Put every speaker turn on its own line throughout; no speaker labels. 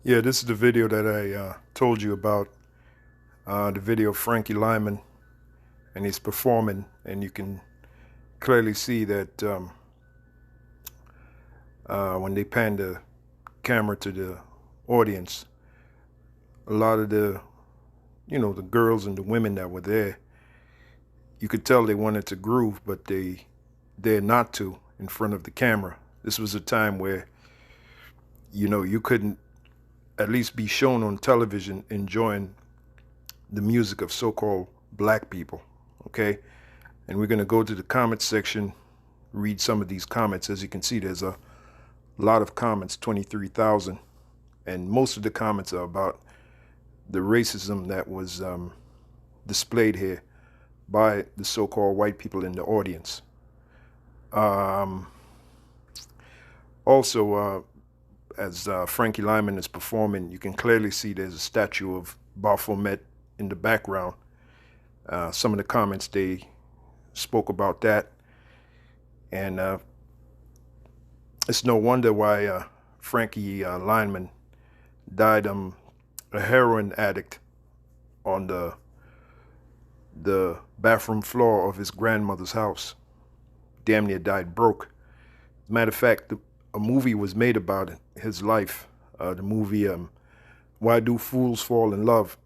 Yeah, this is the video that I told you about. The video of Frankie Lymon, and he's performing, and you can clearly see that when they pan the camera to the audience, a lot of the girls and the women that were there, you could tell they wanted to groove, but they dared not to in front of the camera. This was a time where, you couldn't at least be shown on television enjoying the music of so-called black people, okay? And we're going to go to the comment section, read some of these comments. As you can see, there's a lot of comments, 23,000, and most of the comments are about the racism that was displayed here by the so-called white people in the audience. Also, as Frankie Lymon is performing, you can clearly see there's a statue of Baphomet in the background. Some of the comments, they spoke about that. And it's no wonder why Frankie Lymon died a heroin addict on the bathroom floor of his grandmother's house. Damn near died broke. As a matter of fact, a movie was made about his life. The movie Why Do Fools Fall in Love,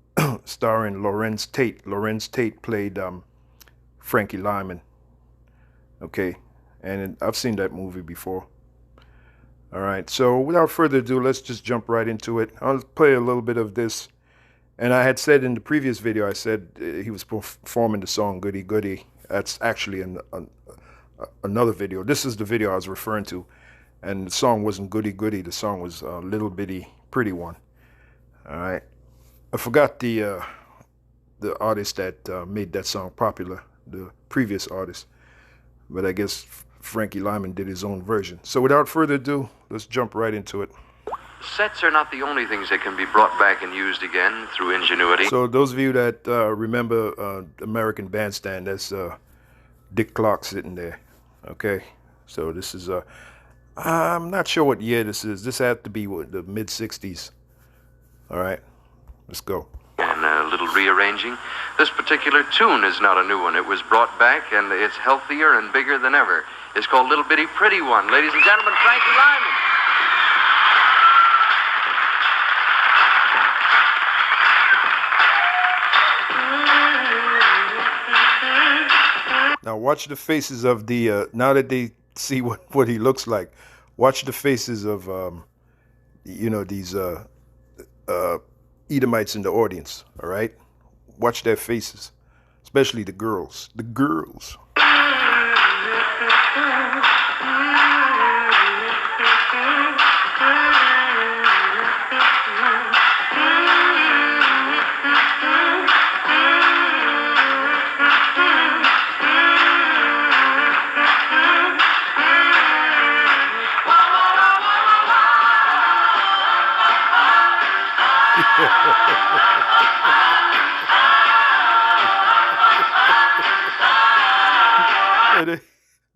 starring Lorenz Tate. Lorenz Tate played Frankie Lymon. Okay, and I've seen that movie before. All right, so without further ado, let's just jump right into it. I'll play a little bit of this. And I had said in the previous video, I said he was performing the song Goody Goody. That's actually another video. This is the video I was referring to. And the song wasn't Goody Goody. The song was Little Bitty Pretty One. All right. I forgot the artist that made that song popular, the previous artist. But I guess Frankie Lymon did his own version. So without further ado, let's jump right into it.
Sets are not the only things that can be brought back and used again through ingenuity.
So those of you that remember American Bandstand, that's Dick Clark sitting there. Okay. So this is I'm not sure what year this is. This had to be the mid-60s. All right, let's go.
And a little rearranging. This particular tune is not a new one. It was brought back, and it's healthier and bigger than ever. It's called Little Bitty Pretty One. Ladies and gentlemen, Frankie Lymon.
Now watch the faces of the, now that they see what he looks like, watch the faces of, these Edomites in the audience, all right? Watch their faces, especially the girls. The girls.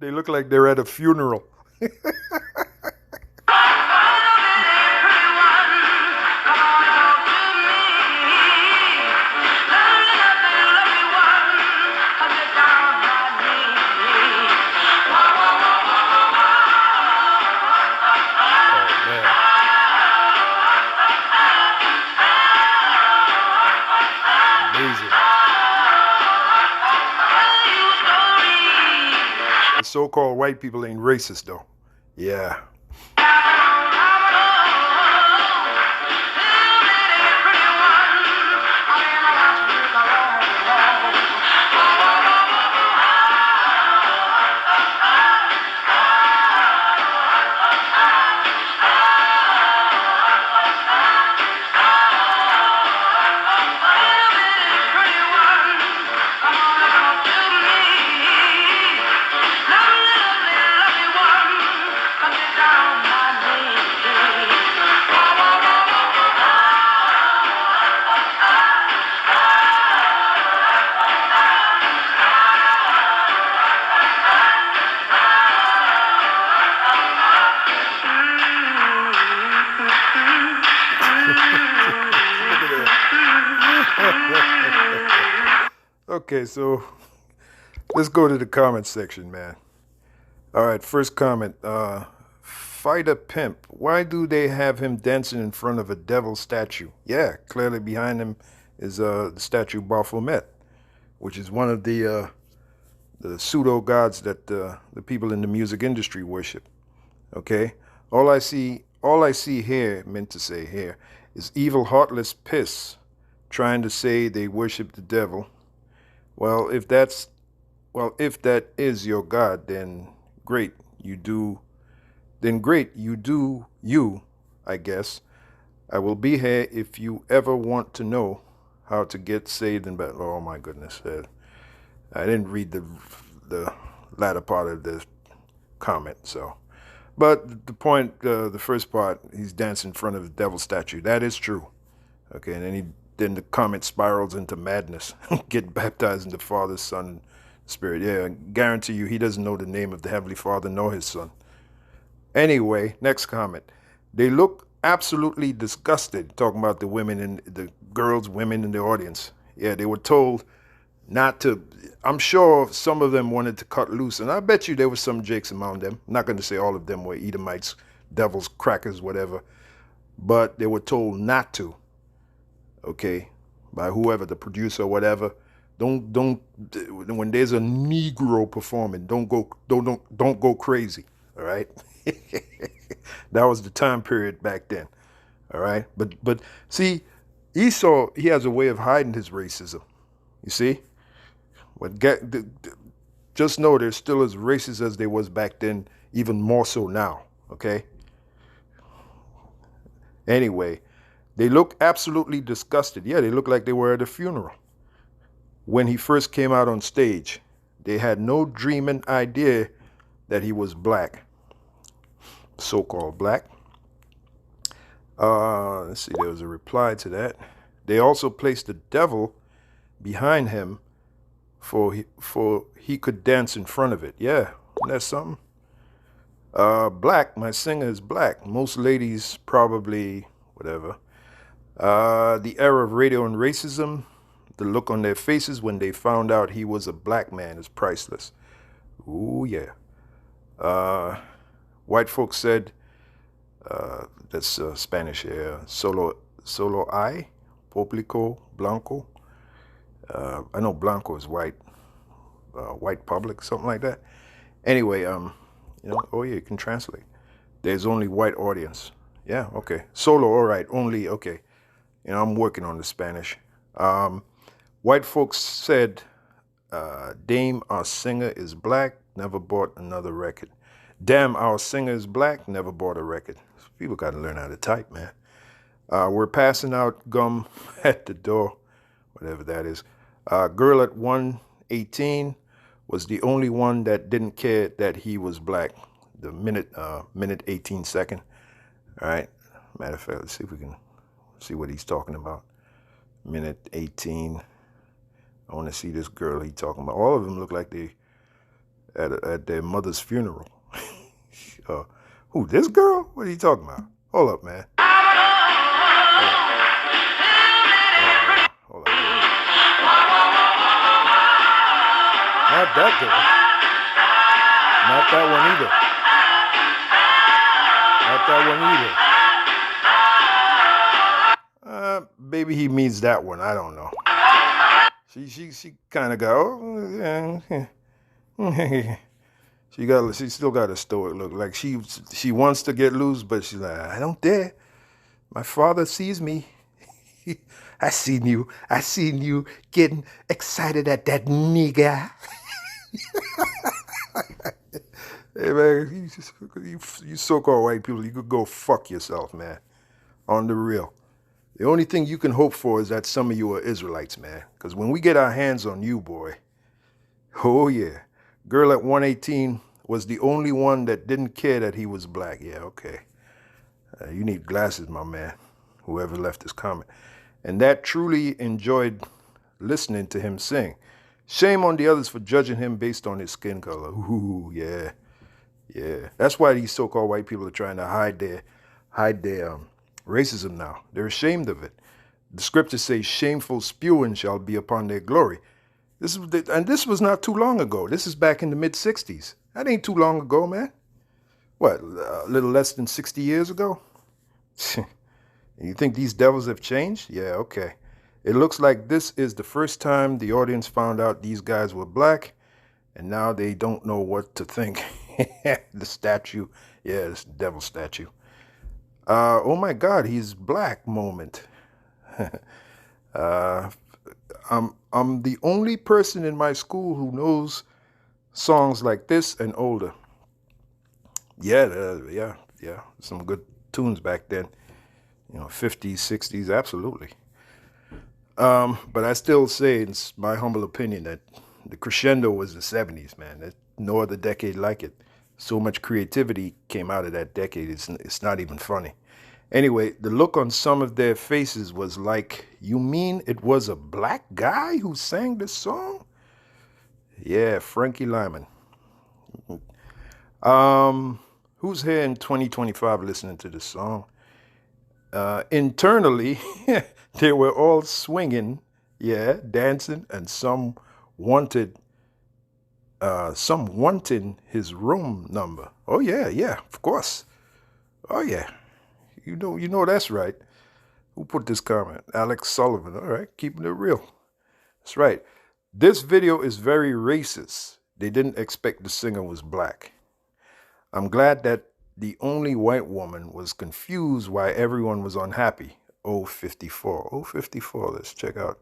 They look like they're at a funeral. The so-called white people ain't racist, though. Yeah. Okay, so let's go to the comment section, man. All right, first comment. Fighter Pimp. Why do they have him dancing in front of a devil statue? Yeah, clearly behind him is the statue of Baphomet, which is one of the pseudo gods that the people in the music industry worship. Okay, all I see here, meant to say here, is evil, heartless piss trying to say they worship the devil. Well, if that is your God, then great, you do. Then great, you do you, I guess. I will be here if you ever want to know how to get saved and better. Oh my goodness, I didn't read the latter part of the comment, so. But the point, the first part, he's dancing in front of the devil statue. That is true. Okay, and then the comment spirals into madness. Get baptized in the Father, Son, and Spirit. Yeah, I guarantee you he doesn't know the name of the Heavenly Father nor his Son. Anyway, next comment. They look absolutely disgusted, talking about the women and the women in the audience. Yeah, they were told not to. I'm sure some of them wanted to cut loose, and I bet you there was some jakes among them. I'm not going to say all of them were Edomites, devils, crackers, whatever, but they were told not to. Okay, by whoever, the producer or whatever. Don't when there's a Negro performing, don't go crazy. All right. That was the time period back then. All right. But see, Esau, he has a way of hiding his racism. You see? But just know they're still as racist as they was back then, even more so now. Okay? Anyway, they look absolutely disgusted. Yeah, they look like they were at a funeral. When he first came out on stage, they had no dreaming idea that he was black. So-called black. Let's see, there was a reply to that. They also placed the devil behind him for he could dance in front of it. Yeah, that's something. Black, my singer is black. Most ladies probably, whatever. The era of radio and racism, the look on their faces when they found out he was a black man is priceless. Ooh, yeah. White folks said, that's Spanish here, solo I, público, blanco. I know blanco is white, white public, something like that. Anyway, oh yeah, you can translate. There's only white audience. Yeah, okay. Solo, all right, only, okay. I'm working on the Spanish. White folks said, Dame, our singer is black, never bought another record. Damn, our singer is black, never bought a record. People got to learn how to type, man. We're passing out gum at the door, whatever that is. Girl at 118 was the only one that didn't care that he was black. The minute 18 second. All right. Matter of fact, let's see if we can see what he's talking about. Minute 18. I want to see this girl he's talking about. All of them look like they at their mother's funeral. Who, this girl? What are you talking about? Hold up, man. Hold up. Not that girl. Not that one either. Not that one either. Maybe he means that one. I don't know. She kind of got, she still got a stoic look. Like she wants to get loose, but she's like, I don't dare. My father sees me. I seen you getting excited at that nigga. Hey man, you so-called white people, you could go fuck yourself, man. On the real. The only thing you can hope for is that some of you are Israelites, man. Because when we get our hands on you, boy, oh yeah. Girl at 118 was the only one that didn't care that he was black. Yeah, okay. You need glasses, my man, whoever left this comment. And that truly enjoyed listening to him sing. Shame on the others for judging him based on his skin color. Ooh, yeah. Yeah. That's why these so-called white people are trying to hide their racism now. They're ashamed of it. The scriptures say shameful spewing shall be upon their glory. And this was not too long ago. This is back in the mid-'60s. That ain't too long ago, man. What, a little less than 60 years ago? You think these devils have changed? Yeah, okay. It looks like this is the first time the audience found out these guys were black, and now they don't know what to think. The statue, yeah, this devil statue. Oh my God, he's black moment. I'm the only person in my school who knows songs like this and older. Yeah, some good tunes back then. 50s, 60s, absolutely. But I still say, it's my humble opinion, that the crescendo was the 70s, man. There's no other decade like it. So much creativity came out of that decade, it's not even funny. Anyway, the look on some of their faces was like, you mean it was a black guy who sang this song? Yeah, Frankie Lymon. Who's here in 2025 listening to this song? Internally, they were all swinging, yeah, dancing, and some wanting his room number. Oh yeah, of course. Oh yeah, you know that's right. Who put this comment? Alex Sullivan. All right, keeping it real. That's right. This video is very racist. They didn't expect the singer was black. I'm glad that the only white woman was confused why everyone was unhappy. 054. 054, let's check out.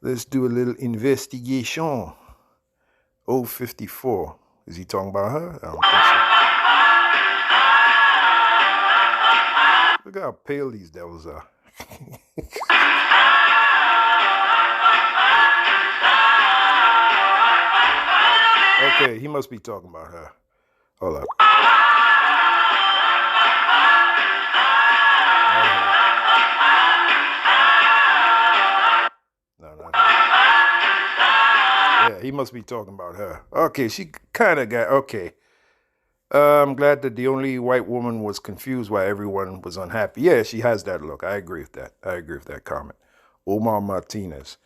Let's do a little investigation. 054. Is he talking about her? I don't think so. Look how pale these devils are. Okay, he must be talking about her. Hold up. No. Yeah, he must be talking about her. Okay, she kind of got, okay. I'm glad that the only white woman was confused why everyone was unhappy. Yeah, she has that look. I agree with that. I agree with that comment. Omar Martinez.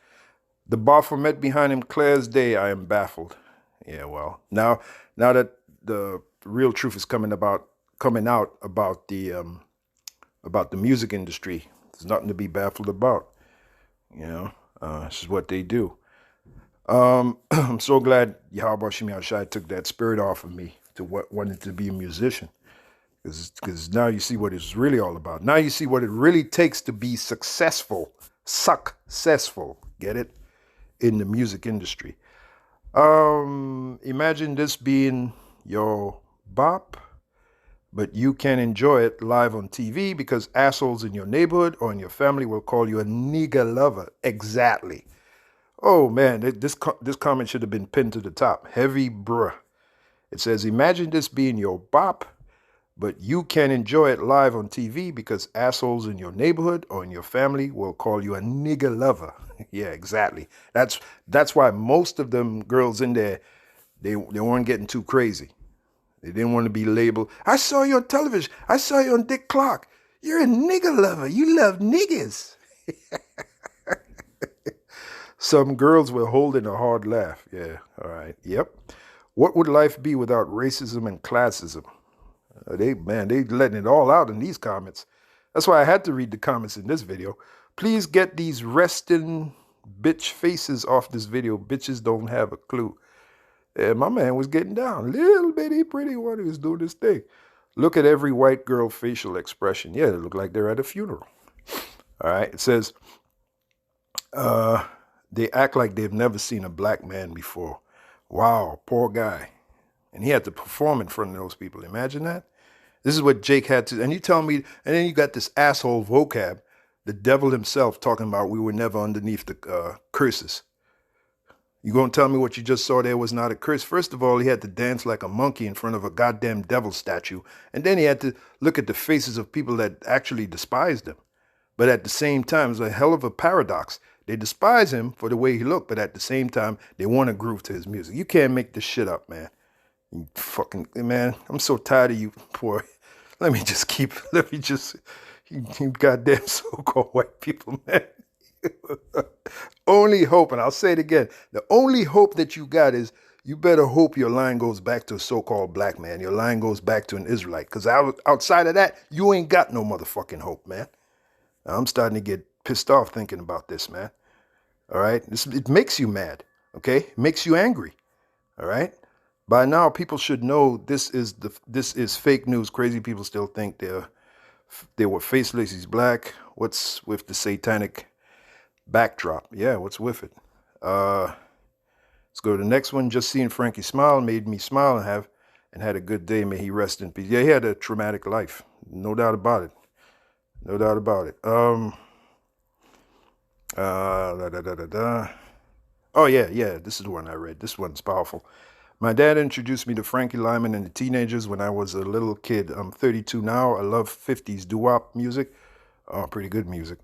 The Baphomet behind him clear as day. I am baffled. Yeah, well, now that the real truth is coming out about the music industry, there's nothing to be baffled about. This is what they do. I'm so glad Yahweh Shemi Shai took that spirit off of me to wanted to be a musician, because now you see what it's really all about. Now you see what it really takes to be successful. Get it? In the music industry. Imagine this being your bop, but you can enjoy it live on TV because assholes in your neighborhood or in your family will call you a nigger lover. Exactly. Oh man, this comment should have been pinned to the top. Heavy bruh. It says, imagine this being your bop, but you can enjoy it live on TV because assholes in your neighborhood or in your family will call you a nigger lover. Yeah, exactly. That's why most of them girls in there, they weren't getting too crazy. They didn't want to be labeled, I saw you on television. I saw you on Dick Clark. You're a nigger lover. You love niggers. Some girls were holding a hard laugh. Yeah, all right. Yep. What would life be without racism and classism? They letting it all out in these comments. That's why I had to read the comments in this video. Please get these resting bitch faces off this video. Bitches don't have a clue. And my man was getting down. Little bitty pretty one who was doing this thing. Look at every white girl facial expression. Yeah, they look like they're at a funeral. All right. It says, they act like they've never seen a black man before. Wow, poor guy. And he had to perform in front of those people. Imagine that. This is what Jake had to, and you tell me, and then you got this asshole vocab, the devil himself talking about we were never underneath the curses. You gonna tell me what you just saw there was not a curse? First of all, he had to dance like a monkey in front of a goddamn devil statue. And then he had to look at the faces of people that actually despised him. But at the same time, it's a hell of a paradox. They despise him for the way he looked, but at the same time, they want to groove to his music. You can't make this shit up, man. You fucking, man, I'm so tired of you, boy. You goddamn so-called white people, man. only hope, and I'll say it again, the only hope that you got is you better hope your line goes back to a so-called black man. Your line goes back to an Israelite. Because outside of that, you ain't got no motherfucking hope, man. I'm starting to get pissed off thinking about this, man. All right? It makes you mad, okay? It makes you angry, all right? By now, people should know this is fake news. Crazy people still think they were faceless. He's black. What's with the satanic backdrop? Yeah, what's with it? Let's go to the next one. Just seeing Frankie smile made me smile and had a good day. May he rest in peace. Yeah, he had a traumatic life. No doubt about it. No doubt about it. Oh, yeah. This is the one I read. This one's powerful. My dad introduced me to Frankie Lymon and the Teenagers when I was a little kid. I'm 32 now. I love 50s doo-wop music. Pretty good music.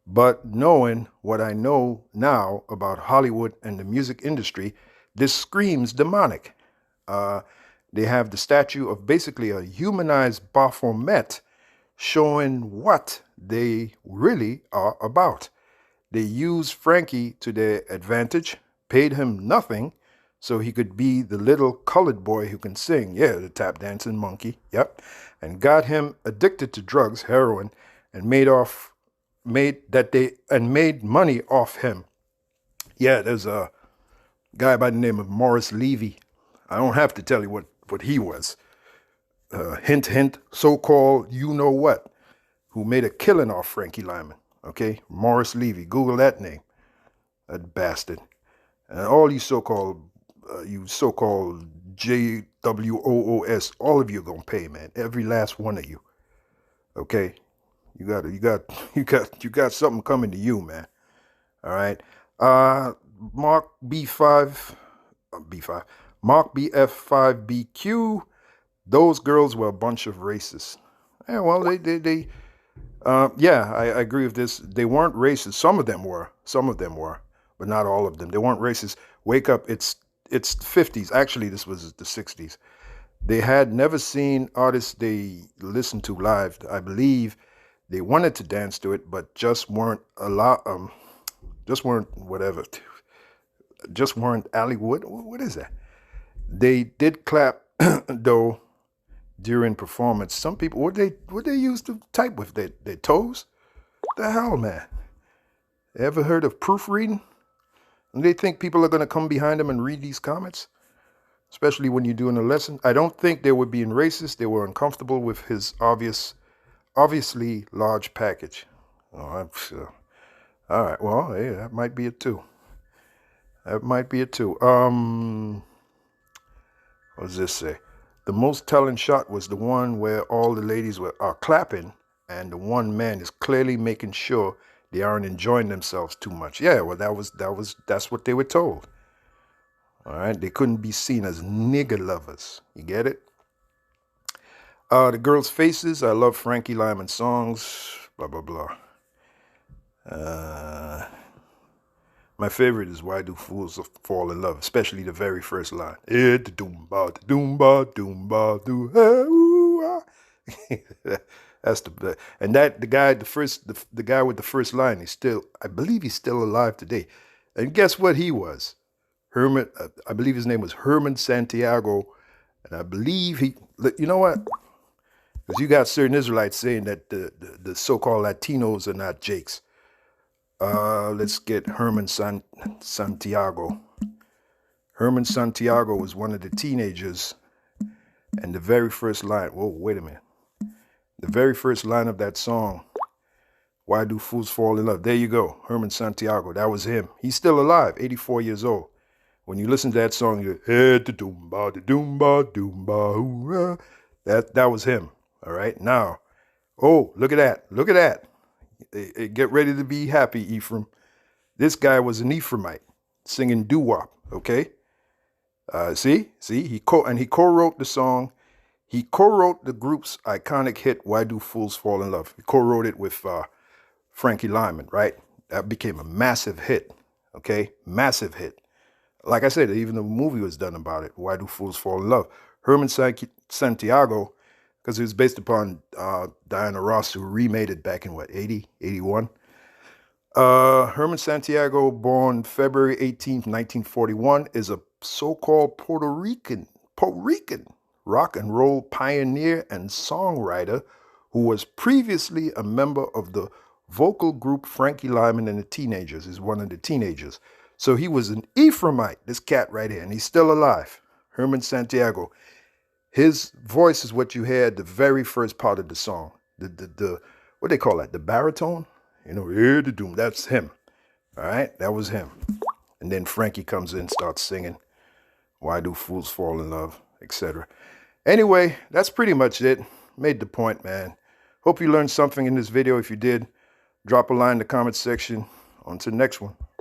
But knowing what I know now about Hollywood and the music industry, this screams demonic. They have the statue of basically a humanized Baphomet showing what they really are about. They used Frankie to their advantage, paid him nothing, so he could be the little colored boy who can sing. Yeah, the tap dancing monkey. Yep. And got him addicted to drugs, heroin, and made money off him. Yeah, there's a guy by the name of Morris Levy. I don't have to tell you what he was. Hint, hint, so-called you-know-what, who made a killing off Frankie Lymon. Okay? Morris Levy. Google that name. That bastard. And all you so-called JWOOS, all of you are gonna pay, man. Every last one of you. Okay? You got something coming to you, man. All right. Mark BF5BQ. Those girls were a bunch of racists. Yeah, well, I agree with this. They weren't racist. Some of them were, but not all of them. They weren't racist. Wake up. It's 50s. Actually, this was the 60s. They had never seen artists they listened to live. I believe they wanted to dance to it, but just weren't Hollywood. What is that? They did clap though during performance. Some people, what they used to type with their toes? The hell, man. Ever heard of proofreading? And they think people are going to come behind them and read these comments, especially when you're doing a lesson. I don't think they were being racist. They were uncomfortable with his obviously large package. Oh, I'm sure. All right. Well, hey, that might be it too. What does this say? The most telling shot was the one where all the ladies are clapping, and the one man is clearly making sure they aren't enjoying themselves too much. Yeah, well, that's what they were told. All right, they couldn't be seen as nigger lovers. You get it? The girls' faces. I love Frankie Lymon songs. Blah blah blah. My favorite is "Why Do Fools Fall in Love," especially the very first line. That's the best. And the guy with the first line, I believe he's still alive today. And guess what he was? Herman. I believe his name was Herman Santiago, and I believe you know what? Because you got certain Israelites saying that the so-called Latinos are not Jakes. Let's get Herman Santiago. Herman Santiago was one of the teenagers, and the very first line, whoa, wait a minute. The very first line of that song, "Why Do Fools Fall in Love?" There you go, Herman Santiago. That was him. He's still alive, 84 years old. When you listen to that song, you that was him. All right, now, oh, look at that. Look at that. Get ready to be happy, Ephraim. This guy was an Ephraimite singing doo-wop, okay? See, he co-wrote the song. He co-wrote the group's iconic hit, "Why Do Fools Fall in Love?" He co-wrote it with Frankie Lymon, right? That became a massive hit, okay? Massive hit. Like I said, even the movie was done about it, "Why Do Fools Fall in Love?" Herman Santiago, because it was based upon Diana Ross, who remade it back in, 80, 81? Herman Santiago, born February 18th, 1941, is a so-called Puerto Rican rock and roll pioneer and songwriter who was previously a member of the vocal group Frankie Lymon and the Teenagers. He's one of the Teenagers. So he was an Ephraimite, this cat right here, and he's still alive. Herman Santiago. His voice is what you heard the very first part of the song. The what they call that? The baritone? You know, hear the doom. That's him. All right, that was him. And then Frankie comes in, starts singing, "Why Do Fools Fall in Love," etc. Anyway, that's pretty much it. Made the point, man. Hope you learned something in this video. If you did, drop a line in the comment section. On to the next one.